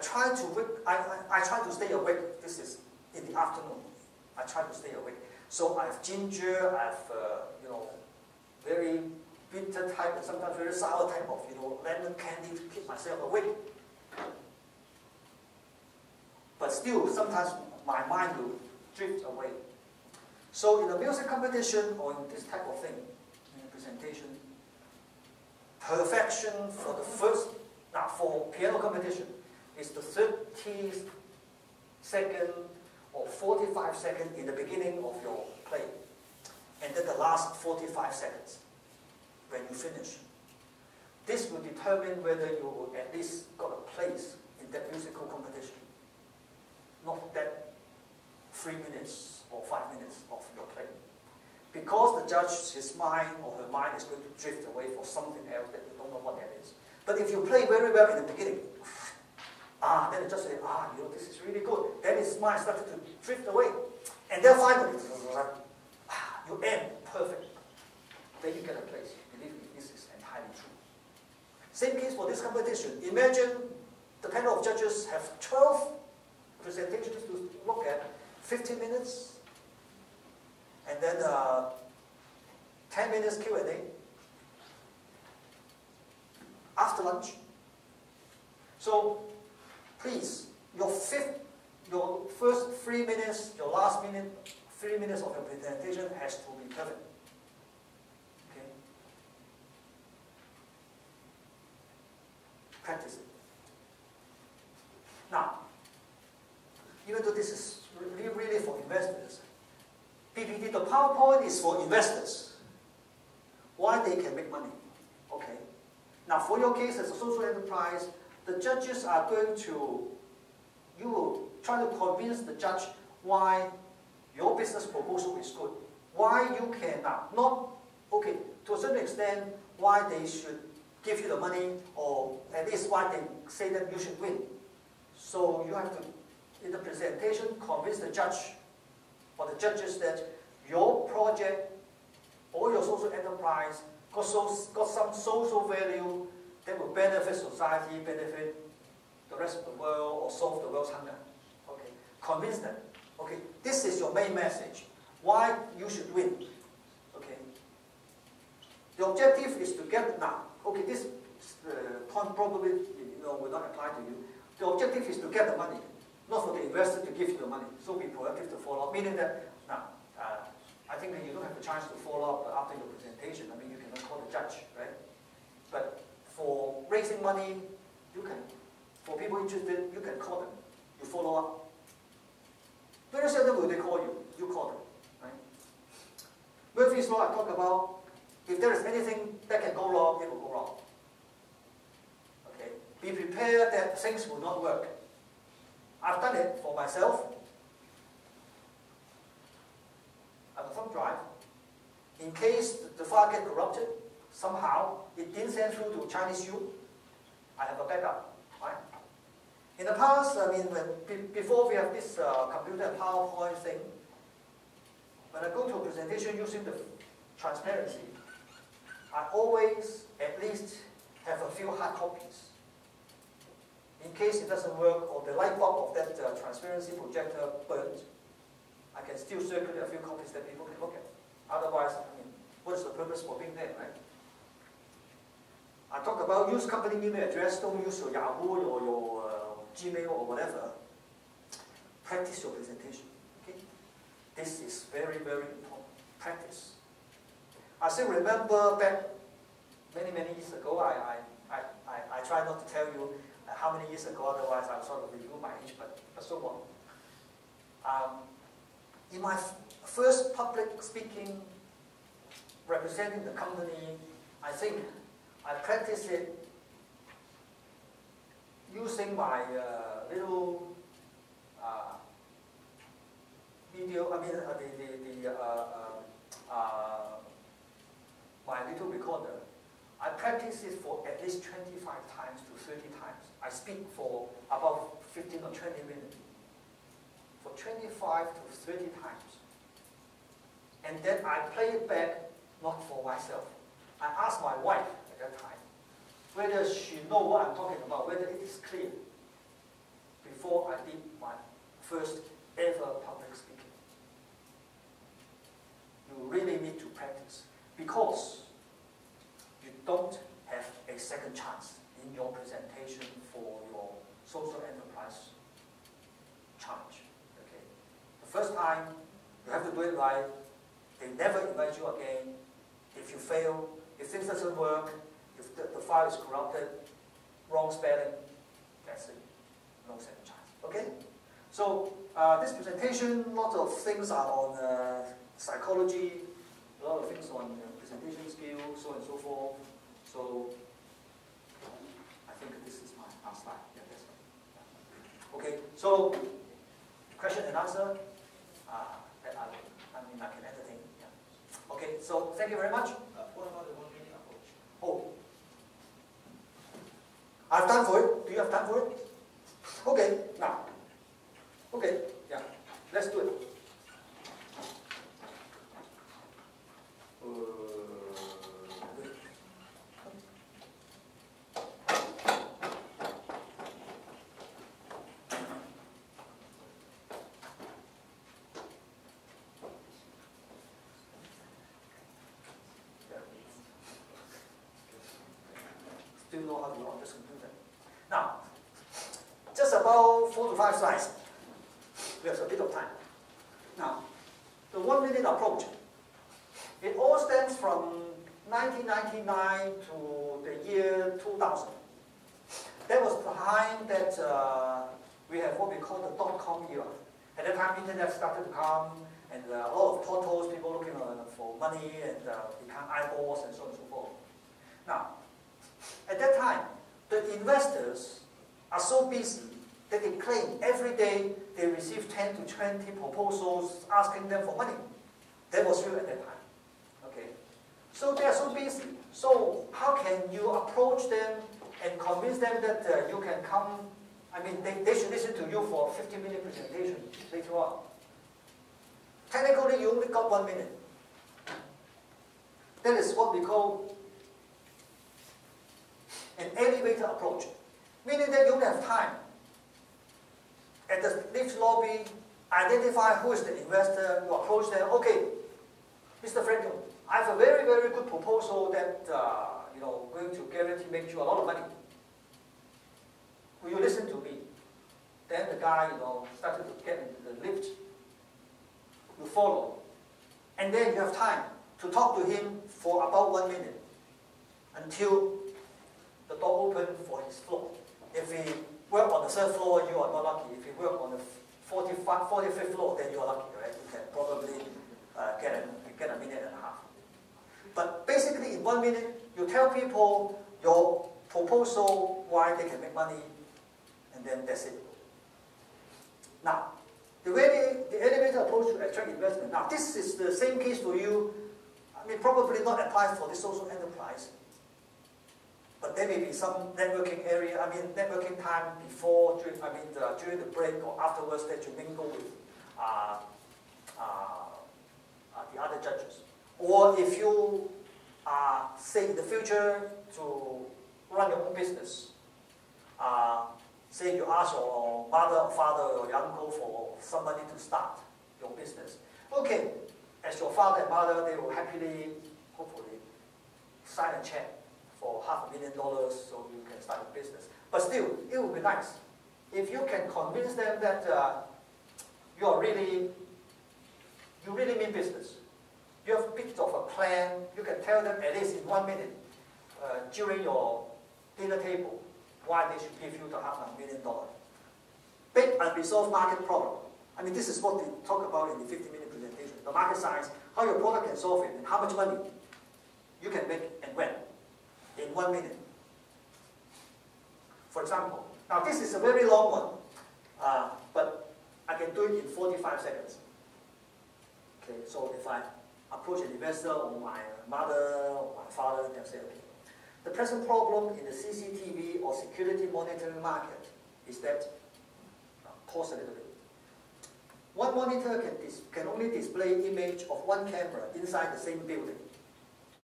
try to stay awake. This is in the afternoon. I try to stay awake. So I have ginger, I have very bitter type and sometimes very sour type of lemon candy to keep myself awake. But still, sometimes my mind will drift away. So in a music competition or in this type of thing, in a presentation, perfection for the first, now for piano competition, is the 30 second or 45 seconds in the beginning of your play. And then the last 45 seconds when you finish. This will determine whether you will at least got a place in that musical competition. Not that 3 minutes or 5 minutes of your play. Because the judge, his mind or her mind is going to drift away for something else that you don't know what that is. But if you play very well in the beginning, then the judge says, this is really good. Then his mind started to drift away. And then finally, you end perfect. Then you get a place. Believe me, this is entirely true. Same case for this competition. Imagine the panel of judges have 12 presentations to look at, 15 minutes, and then 10 minutes Q&A after lunch. So please, your first 3 minutes, your last 3 minutes of your presentation has to be perfect. Okay? Practice it. Now, even though this is really for investors, PPT, the PowerPoint is for investors. Why they can make money? Okay. Now, for your case as a social enterprise, the judges are going to, you will try to convince the judge why your business proposal is good. Why you can to a certain extent, why they should give you the money, or at least why they say that you should win. So you have to, in the presentation, convince the judge or the judges that your project or your social enterprise got some social value that will benefit society, benefit the rest of the world, or solve the world's hunger. Okay, convince them. Okay, this is your main message. Why you should win. Okay. The objective is to get now. Okay, this point probably will not apply to you. The objective is to get the money, not for the investor to give you the money. So be proactive to follow up. Meaning that now, I think that you don't have the chance to follow up after your presentation. I mean, you cannot call the judge, right? But for raising money, you can. For people interested, you can call them. You follow up. Very seldom will they call you. You call them, right? Murphy's Law I talk about. If there is anything that can go wrong, it will go wrong. Okay. Be prepared that things will not work. I've done it for myself. I have a thumb drive. In case the file gets corrupted, somehow it didn't send through to Chinese you, I have a backup. Right? In the past, I mean, before we have this computer and PowerPoint thing, when I go to a presentation using the transparency, I always at least have a few hard copies. In case it doesn't work or the light bulb of that transparency projector burns, I can still circulate a few copies that people can look at. Otherwise, I mean, what is the purpose for being there, right? I talk about use company email address, don't use your Yahoo or your Gmail or whatever. Practice your presentation. Okay? This is very, very important. Practice. I still remember back many years ago, I try not to tell you how many years ago, otherwise I'll sort of reveal my age, but so on. In my first public speaking representing the company, I think I practiced it using my little video, I mean my little recorder. I practiced it for at least 25 times to 30 times. I speak for about 15 or 20 minutes. For 25 to 30 times. And then I play it back, not for myself. I asked my wife at that time whether she knows what I'm talking about, whether it is clear. first ever public speaking. You really need to practice because you don't have a second chance in your presentation for your social enterprise challenge. Okay? The first time, you have to do it right. They never invite you again. If you fail, if things doesn't work, if the file is corrupted, wrong spelling, that's it. No second chance. Okay? So this presentation, lots of things are on psychology, a lot of things on presentation skills, so on and so forth. So I think this is my last slide. Yeah, that's right. Okay, so question and answer. I can entertain. Yeah. Okay, so thank you very much. What about the 1 minute approach? Oh, I have time for it. Do you have time for it? Okay, now. Okay, yeah, let's do it. Still know how to run this computer. Now, just about 4 to 5 slides. We have a bit of time. Now, the 1 minute approach. It all stems from 1999 to the year 2000. That was the time that we have what we call the .com era. At that time, internet started to come, and a lot of portals, people looking for money, and become eyeballs, and so on and so forth. Now, at that time, the investors are so busy that they claim every day they receive 10 to 20 proposals asking them for money. That was real at that time. Okay, so they are so busy. So how can you approach them and convince them that you can come? I mean, they should listen to you for a 15-minute presentation later on. Technically, you only got 1 minute. That is what we call an elevator approach, meaning that you only have time. At the lift lobby, identify who is the investor, you approach them. Okay, Mr. Franklin, I have a very, very good proposal that going to guarantee make you a lot of money. Will you listen to me? Then the guy, started to get into the lift. You follow, and then you have time to talk to him for about 1 minute until the door open for his floor. If he work on the 3rd floor, you are not lucky. If you work on the 45th floor, then you are lucky, right? You can probably get a minute and a half. But basically, in 1 minute, you tell people your proposal, why they can make money, and then that's it. Now, the elevator approach to attract investment. Now, this is the same case for you. I mean, probably not applies for the social enterprise. But there may be some networking area, networking time before, during the break or afterwards that you mingle with the other judges. Or if you say in the future to run your own business, say you ask your mother or father or your uncle for some money to start your business. Okay, as your father and mother, they will happily, hopefully, sign a check for $500,000 so you can start a business. But still, it would be nice if you can convince them that you really mean business. You have a bit of a plan. You can tell them at least in 1 minute during your dinner table why they should give you the $500,000. Big unresolved market problem. I mean, this is what we talk about in the 50-minute presentation. The market size, how your product can solve it, and how much money you can make and when. In 1 minute. For example, now this is a very long one, but I can do it in 45 seconds. Okay, so if I approach an investor or my mother or my father, they'll say, okay, the present problem in the CCTV or security monitoring market is that, pause a little bit. One monitor can only display image of one camera inside the same building.